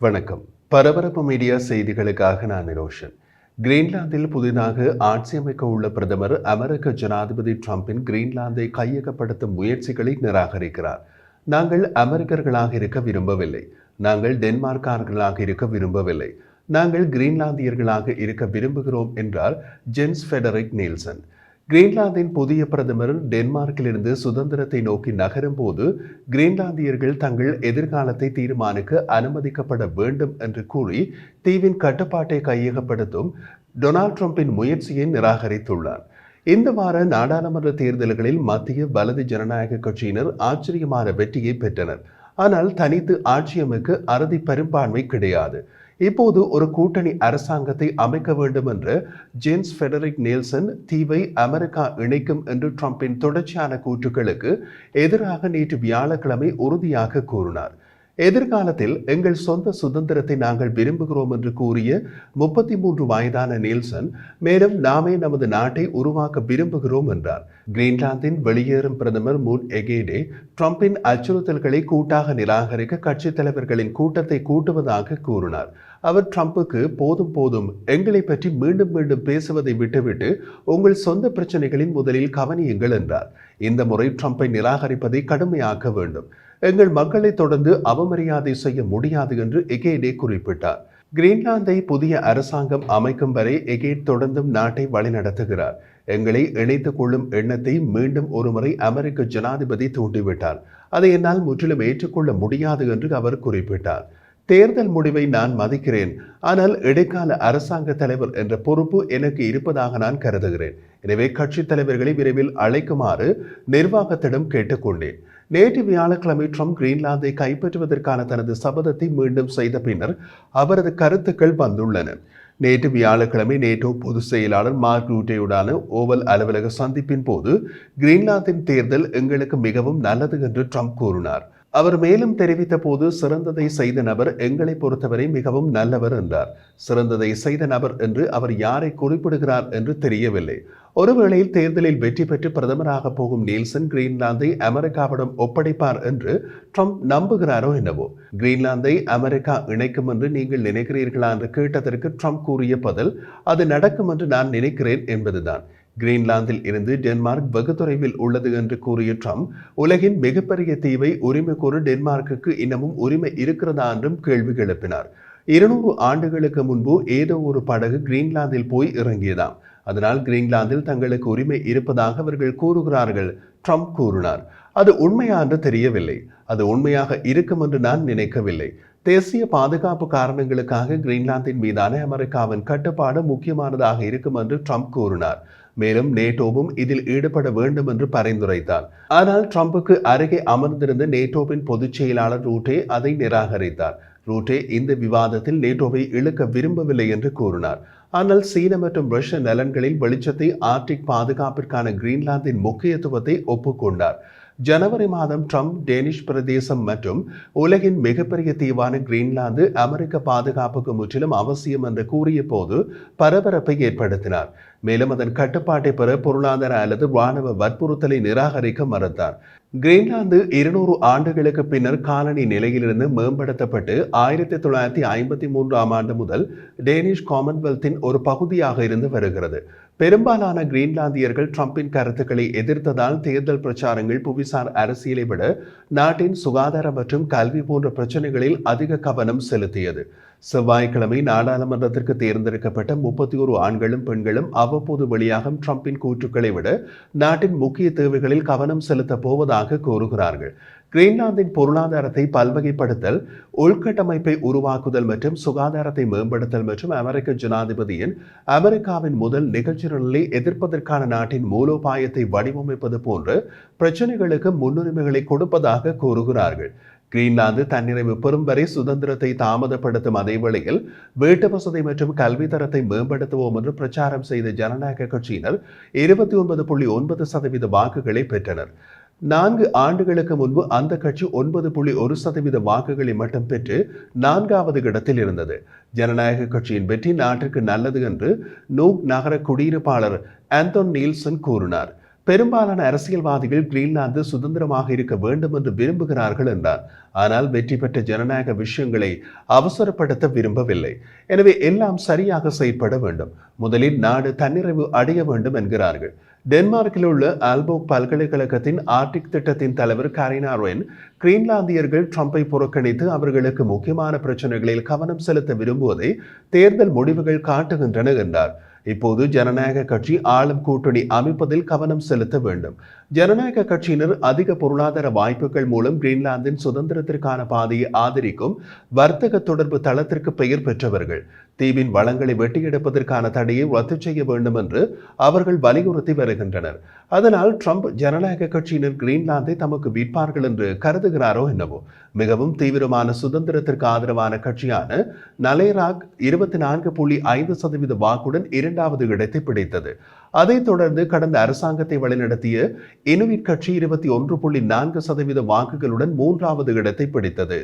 வணக்கம். பரபரப்பு மீடியா செய்திகளுக்காக நான் நிரோஷன். கிரீன்லாந்தில் புதிதாக ஆட்சி அமைக்க உள்ள பிரதமர் அமெரிக்க ஜனாதிபதி டிரம்பின் கிரீன்லாந்தை கையகப்படுத்தும் முயற்சிகளை நிராகரிக்கிறார். நாங்கள் அமெரிக்கர்களாக இருக்க விரும்பவில்லை. நாங்கள் டென்மார்க்காரர்களாக இருக்க விரும்பவில்லை. நாங்கள் கிரீன்லாந்தியர்களாக இருக்க விரும்புகிறோம் என்றார் ஜென்ஸ் ஃபெடரிக் நீல்சன். கிரீன்லாந்தின் புதிய பிரதமர் டென்மார்க்கிலிருந்து சுதந்திரத்தை நோக்கி நகரும் போது கிரீன்லாந்தியர்கள் தங்கள் எதிர்காலத்தை தீர்மானிக்க அனுமதிக்கப்பட வேண்டும் என்று கூறி தீவின் கட்டுப்பாட்டை கையகப்படுத்தும் டொனால்ட் ட்ரம்பின் முயற்சியை நிராகரித்துள்ளார். இந்த வார நாடாளுமன்ற தேர்தல்களில் மத்திய வலது ஜனநாயக கட்சியினர் ஆச்சரியமான வெற்றியை பெற்றனர். ஆனால் தனித்து ஆட்சி அமைக்க அறுதி பெரும்பான்மை கிடையாது. இப்போது ஒரு கூட்டணி அரசாங்கத்தை அமைக்க வேண்டும் என்று ஜென்ஸ் ஃபெடரிக் நீல்சன் தீவை அமெரிக்கா இணைக்கும் என்று ட்ரம்பின் தொடர்ச்சியான கூற்றுக்களுக்கு எதிராக நேற்று வியாழக்கிழமை உறுதியாக கூறினார். எதிர்காலத்தில் எங்கள் சொந்த சுதந்திரத்தை நாங்கள் விரும்புகிறோம் என்று கூறிய 33 வயதான நீல்சன் மேலும் நாமே நமது நாட்டை உருவாக்க விரும்புகிறோம் என்றார். கிரீன்லாந்தின் வெளியேறும் பிரதமர் மூட் எகேடே ட்ரம்பின் அச்சுறுத்தல்களை கூட்டாக நிராகரிக்க கட்சித் தலைவர்களின் கூட்டத்தை கூட்டுவதாக கூறினார். அவர் ட்ரம்புக்கு போதும் போதும், எங்களை பற்றி மீண்டும் மீண்டும் பேசுவதை விட்டுவிட்டு உங்கள் சொந்த பிரச்சனைகளின் முதலில் கவனியுங்கள் என்றார். இந்த முறை ட்ரம்பை நிராகரிப்பதை கடுமையாக்க வேண்டும். எங்கள் மக்களை தொடர்ந்து அவமரியாதை செய்ய முடியாது என்று எகேடே குறிப்பிட்டார். கிரீன்லாந்தை புதிய அரசாங்கம் அமைக்கும் வரை எகேட் தொடர்ந்தும் நாட்டை வழிநடத்துகிறார். எங்களை இணைத்துக் கொள்ளும் எண்ணத்தை மீண்டும் ஒருமுறை அமெரிக்க ஜனாதிபதி தூண்டிவிட்டார். அதை என்னால் முற்றிலும் ஏற்றுக்கொள்ள முடியாது என்று அவர் குறிப்பிட்டார். தேர்தல் முடிவை நான் மதிக்கிறேன், ஆனால் இடைக்கால அரசாங்க தலைவர் என்ற பொறுப்பு எனக்கு இருப்பதாக நான் கருதுகிறேன். எனவே கட்சித் தலைவர்களை விரைவில் அழைக்குமாறு நிர்வாகத்திடம் கேட்டுக்கொண்டேன். நேற்று வியாழக்கிழமை ட்ரம்ப் கிரீன்லாந்தை கைப்பற்றுவதற்கான தனது சபதத்தை மீண்டும் செய்த பின்னர் அவரது கருத்துக்கள் வந்துள்ளன. நேற்று வியாழக்கிழமை நேட்டோ பொதுச் செயலாளர் மார்க் ரூட்டேயுடான ஓவல் அலுவலக சந்திப்பின் போது கிரீன்லாந்தின் தேர்தல் எங்களுக்கு மிகவும் நல்லது என்று ட்ரம்ப் கூறினார். அவர் மேலும் தெரிவித்த போது, சிறந்ததை செய்த நபர் எங்களை பொறுத்தவரை மிகவும் நல்லவர் என்றார். சிறந்ததை செய்த நபர் என்று அவர் யாரை குறிப்பிடுகிறார் என்று தெரியவில்லை. ஒருவேளை தேர்தலில் வெற்றி பெற்று பிரதமராக போகும் நீல்சன் கிரீன்லாந்தை அமெரிக்காவிடம் ஒப்படைப்பார் என்று ட்ரம்ப் நம்புகிறாரோ என்னவோ. கிரீன்லாந்தை அமெரிக்கா இணைக்கும் என்று நீங்கள் நினைக்கிறீர்களா என்று கேட்டதற்கு ட்ரம்ப் கூறிய பதில், அது நடக்கும் என்று நான் நினைக்கிறேன் என்பதுதான். கிரீன்லாந்தில் இருந்து டென்மார்க் வெகு தொலைவில் உள்ளது என்று கூறிய ட்ரம்ப், உலகின் மிகப்பெரிய தீவை உரிமை கோர டென்மார்க்குக்கு இன்னமும் உரிமை இருக்கிறதா என்றும் கேள்வி எழுப்பினார். 200 ஆண்டுகளுக்கு முன்பு ஏதோ ஒரு படகு கிரீன்லாந்தில் போய் இறங்கியதாம். அதனால் கிரீன்லாந்தில் தங்களுக்கு உரிமை இருப்பதாக அவர்கள் கூறுகிறார்கள், ட்ரம்ப் கூறினார். அது உண்மையா என்று தெரியவில்லை. அது உண்மையாக இருக்கும் என்று நான் நினைக்கவில்லை. தேசிய பாதுகாப்பு காரணங்களுக்காக கிரீன்லாந்தின் மீதான அமெரிக்காவின் கட்டுப்பாடு முக்கியமானதாக இருக்கும் என்று ட்ரம்ப் கூறினார். மேலும் நேட்டோவும் இதில் ஈடுபட வேண்டும் என்று பரிந்துரைத்தார். ஆனால் ட்ரம்புக்கு அருகே அமர்ந்திருந்த நேட்டோவின் பொதுச் செயலாளர் ரூட்டே அதை நிராகரித்தார். ரூட்டே இந்த விவாதத்தில் நேட்டோவை இழுக்க விரும்பவில்லை என்று கூறினார். ஆனால் சீன மற்றும் ரஷ்ய நலன்களில் வெளிச்சத்தை ஆர்டிக் பாதுகாப்பிற்கான கிரீன்லாந்தின் முக்கியத்துவத்தை ஒப்புக்கொண்டார். ஜனவரி மாதம் ட்ரம்ப் டேனிஷ் பிரதேசம் மற்றும் உலகின் மிகப்பெரிய தீவான கிரீன்லாந்து அமெரிக்க பாதுகாப்புக்கு முற்றிலும் அவசியம் என்று கூறிய போது பரபரப்பை ஏற்படுத்தினார். மேலும் அதன் கட்டுப்பாட்டை பெற பொருளாதார அல்லது இராணுவ வற்புறுத்தலை நிராகரிக்க மறுத்தார். கிரீன்லாந்து 200 ஆண்டுகளுக்கு பின்னர் காலனி நிலையிலிருந்து மேம்படுத்தப்பட்டு 1953ஆம் ஆண்டு முதல் டேனிஷ் காமன்வெல்த்தின் ஒரு பகுதியாக இருந்து வருகிறது. பெரும்பாலான கிரீன்லாந்தியர்கள் ட்ரம்பின் கருத்துக்களை எதிர்த்ததால் தேர்தல் பிரச்சாரங்கள் புவிசார் அரசியலை விட நாட்டின் சுகாதார மற்றும் கல்வி போன்ற பிரச்சனைகளில் அதிக கவனம் செலுத்தியது. செவ்வாய்க்கிழமை நாடாளுமன்றத்திற்கு தேர்ந்தெடுக்கப்பட்ட 31 ஆண்களும் பெண்களும் அவ்வப்போது வெளியாகும் ட்ரம்பின் கூற்றுக்களை விட நாட்டின் முக்கிய தேவைகளில் கவனம் செலுத்தப் போவதாக கூறுகிறார்கள். கிரீன்லாந்தின் பொருளாதாரத்தை பல்வகைப்படுத்தல், உள்கட்டமைப்பை உருவாக்குதல் மற்றும் சுகாதாரத்தை மேம்படுத்தல் மற்றும் அமெரிக்க ஜனாதிபதியின் அமெரிக்காவின் முதல் நிகழ்ச்சி நிரலை எதிர்ப்பதற்கான நாட்டின் மூலோபாயத்தை வடிவமைப்பது போன்ற பிரச்சனைகளுக்கு முன்னுரிமைகளை கொடுப்பதாக கூறுகிறார்கள். கிரீன்லாந்து தன்னிறைவு பெறும் வரை சுதந்திரத்தை தாமதப்படுத்தும் அதே வேளையில் வீட்டு வசதி மற்றும் கல்வி தரத்தை மேம்படுத்துவோம் என்று பிரச்சாரம் செய்த ஜனநாயக கட்சியினர் 29.9% வாக்குகளை பெற்றனர். 4 ஆண்டுகளுக்கு முன்பு அந்த கட்சி 9.1% வாக்குகளை மட்டும் பெற்று 4வது இடத்தில் இருந்தது. ஜனநாயக கட்சியின் வெற்றி நாட்டிற்கு நல்லது என்று நூக் நகர குடியிருப்பாளர் ஆந்தோன் நீல்சன் கூறினார். பெரும்பாலான அரசியல்வாதிகள் கிரீன்லாந்து சுதந்திரமாக இருக்க வேண்டும் என்று விரும்புகிறார்கள் என்றார். ஆனால் வெற்றி பெற்ற ஜனநாயக விஷயங்களை அவசரப்படுத்த விரும்பவில்லை. எனவே எல்லாம் சரியாக செயற்பட வேண்டும். முதலில் நாடு தன்னிறைவு அடைய வேண்டும் என்கிறார்கள். டென்மார்க்கில் உள்ள ஆல்போக் பல்கலைக்கழகத்தின் ஆர்டிக் திட்டத்தின் தலைவர் கரினா ரொயின், கிரீன்லாந்தியர்கள் ட்ரம்பை புறக்கணித்து அவர்களுக்கு முக்கியமான பிரச்சனைகளில் கவனம் செலுத்த விரும்புவதை தேர்தல் முடிவுகள் காட்டுகின்றன என்றார். இப்போது ஜனநாயக கட்சி ஆளும் கூட்டணி அமைப்பதில் கவனம் செலுத்த வேண்டும். ஜனநாயக கட்சியினர் அதிக பொருளாதார வாய்ப்புகள் மூலம் கிரீன்லாந்தின் சுதந்திரத்திற்கான பாதையை ஆதரிக்கும் வர்த்தக தொடர்பு தளத்திற்கு பெயர் பெற்றவர்கள். தீவின் வளங்களை வெட்டியெடுப்பதற்கான தடையை ரத்து செய்ய வேண்டும் என்று அவர்கள் வலியுறுத்தி வருகின்றனர். அதனால் ட்ரம்ப் ஜனநாயக கட்சியினர் கிரீன்லாந்தை தமக்கு விற்பார்கள் என்று கருதுகிறாரோ என்னவோ. மிகவும் தீவிரமான சுதந்திரத்திற்கு ஆதரவான கட்சியான நலேராக் 24.5% வாக்குடன் இரண்டாவது இடத்தை பிடித்தது. அதைத் தொடர்ந்து கடந்த அரசாங்கத்தை வழிநடத்திய இனுவிட் கட்சி 21.4% வாக்குகளுடன் மூன்றாவது இடத்தை பிடித்தது.